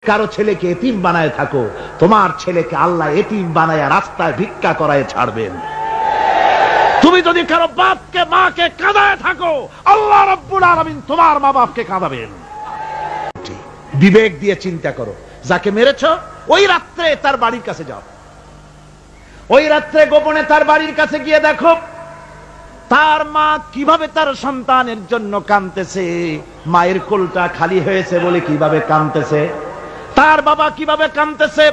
কারো ছেলেকে এতিম বানায় থাকো, তোমার ছেলেকে আল্লাহ এতিম বানায় রাস্তায় ভিক্ষা করায় ছাড়বেন। তুমি যদি কারো বাপকে মাকে কাঁদায় থাকো, আল্লাহ রাব্বুল আলামিন তোমার মা বাপকে কাঁদাবেন। বিবেক দিয়ে চিন্তা করো, যাকে মেরেছো ওই রাত্রে তার বাড়ির কাছে যাও, ওই রাত্রে গোপনে তার বাড়ির কাছে গিয়ে দেখো তার মা কিভাবে তার সন্তানের জন্য কাঁদতেছে, মায়ের কোলটা খালি হয়েছে বলে কিভাবে কাঁদতেছে, তার বাবা কিভাবে কাঁদতেছে,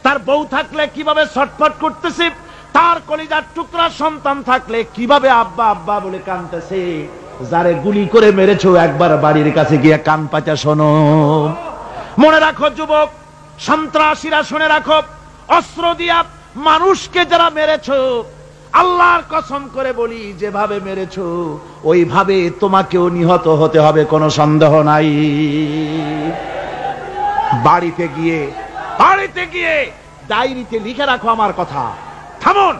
তার বউ থাকলে কিভাবে ছটফট করতেছে, তার কলিজার টুকরা সন্তান থাকলে কিভাবে আব্বা আব্বা বলে কাঁদতেছে। যারে গুলি করে মেরেছো একবার বাড়ির কাছে গিয়ে কান পাচা শোনো। মনে রাখো যুবক, সন্ত্রাসীরা শুনে রাখো, অস্ত্র দিয়া মানুষকে যারা মেরেছো, আল্লাহর কসম করে বলি যেভাবে মেরেছো ওইভাবে তোমাকেও নিহত হতে হবে, কোনো সন্দেহ নাই। বাড়িতে গিয়ে ডায়েরিতে লিখে রাখো আমার কথা। থামুন,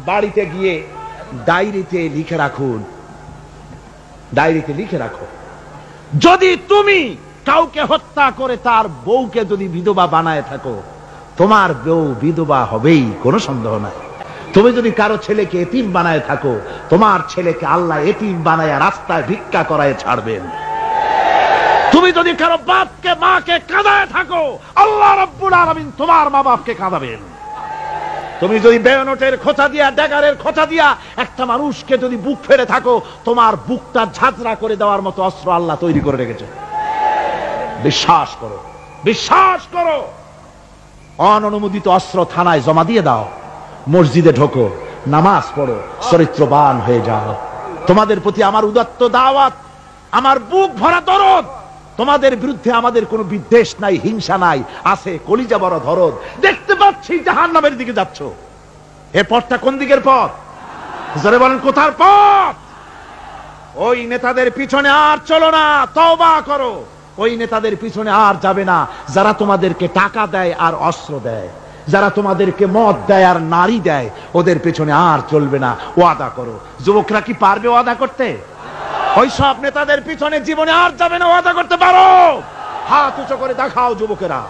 বাড়িতে গিয়ে ডায়েরিতে লিখে রাখুন, ডায়েরিতে লিখে রাখো, যদি তুমি কাউকে হত্যা করে তার বউকে যদি বিধবা বানায় থাকো, তোমার বউ বিধবা হবেই, কোনো সন্দেহ নাই। তুমি যদি কারো ছেলেকে এতিম বানায় থাকো, তোমার ছেলেকে আল্লাহ এতিম বানায় রাস্তায় ভিক্ষা করায় ছাড়বেন। তুমি যদি কারো বাপকে মাকে কাঁদায় থাকো, আল্লাহ রাব্বুল আলামিন তোমার মা বাপকে কাঁদাবেন। তুমি যদি বেয়নটের খোঁচা দিয়া, ড্যাগারের খোঁচা দিয়া একটা মানুষকে যদি বুক ফেরে থাকো, তোমার বুকটা ঝাঁঝরা করে দেওয়ার মতো অস্ত্র আল্লাহ তৈরি করে রেখেছে। বিশ্বাস করো, বিশ্বাস করো। অননুমোদিত অস্ত্র থানায় জমা দিয়ে দাও, মসজিদে ঢোকো, নামাজ পড়ো, চরিত্রবান হয়ে যাও। তোমাদের প্রতি আমার উদাত্ত দাওয়াত, আমার বুক ভরা দরদ। তোমাদের বিরুদ্ধে আমাদের কোনো বিদ্বেষ নাই, হিংসা নাই, আছে কলিজা বড় দরদ। দেখতে পাচ্ছি জাহান্নামের দিকে যাচ্ছ, এ পথটা কোন দিকের পথ? জোরে বলেন, কোথার পথ? ওই নেতাদের পিছনে আর চলো না, তওবা করো। ওই নেতাদের পিছনে আর যাবে না যারা তোমাদেরকে টাকা দেয় আর অস্ত্র দেয়, যারা তোমাদেরকে মদ দেয় আর নারী দেয়, ওদের পেছনে আর চলবে না। ওয়াদা করো। যুবকরা কি পারবে ওয়াদা করতে? ওই সব নেতাদের পিছনে জীবনে আর যাবে না। ওয়াদা করতে পারো? হাত উঁচু করে দেখাও যুবকেরা।